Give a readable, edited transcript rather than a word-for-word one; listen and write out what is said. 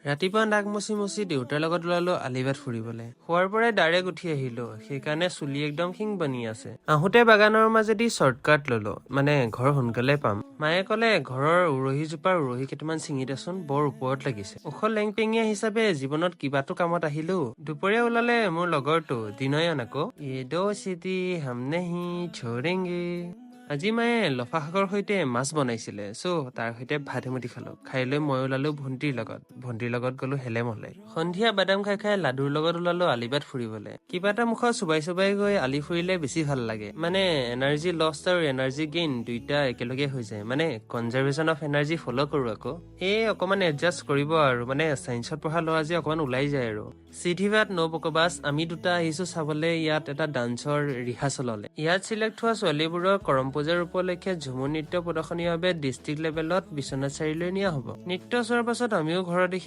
ৰাতিপুৱা নাক মুচি মুচি দেউতাৰ লগত ওলালো আলিবাট ফুৰিবলে। শোৱাৰ পৰাই ডাইৰেক্ট উঠি আহিলো, সেইকাৰণে চুলি একদম শিং বনি আছে। আহোঁতে বাগানৰ মাজেদি শ্বৰ্টকাট ললো, মানে ঘৰ সোনকালে পাম। মায়ে কলে ঘৰৰ উৰহীজোপাৰ উৰহী কেইটামান ছিঙি দেচোন, বৰ ওপৰত লাগিছে। ওখ লেংপেঙীয়া হিচাপে জীৱনত কিবাটো কামত আহিলো। দুপৰীয়া ওলালে মোৰ লগৰটো দিনয়ন আকৌ। এদো চিটি হাম নেহি ছোড়েংগে। আজি মায়ে লফা শাকৰ সৈতে মাছ বনাইছিলে, তাৰ সৈতে ভাত এমুঠি খালো। খাই লৈ মই ওলালো ভণ্টিৰ লগত গলো হেলেমলে। সন্ধিয়া বাদাম খাই খাই লাডুৰ লগত ওলালো আলিবাট ফুৰিবলে। কিবা এটা মুখত চুবাই চুবাই গৈ আলি ফুৰিলে বেছি ভাল লাগে, মানে এনাৰ্জি লষ্ট আৰু এনাৰ্জি গেইন দুইটা একেলগে হৈ যায়, মানে কনজাৰভেশ্যন অফ এনাৰ্জি ফল' কৰো আকৌ। অকমান এডজাষ্ট কৰিব আৰু, মানে চাইন্সত পঢ়া ল'ৰা যে অকমান ওলাই যায় আৰু। চিধিবাত নৌ পকবাছ, আমি দুটা আহিছো চাবলে ইয়াত এটা ডান্সৰ ৰিহাৰ্চললে। ইয়াত চিলেক্ট হোৱা ছোৱালীবোৰৰ কৰম পূজাৰ উপলক্ষে ঝুমুৰ নৃত্য প্ৰদৰ্শনীৰ বাবে ডিষ্ট্ৰিক্ট লেভেলত বিশ্বনাথ চাৰিআলিলৈ নিয়া হব। নৃত্য চোৱাৰ পাছত আমিও ঘৰৰ দিশে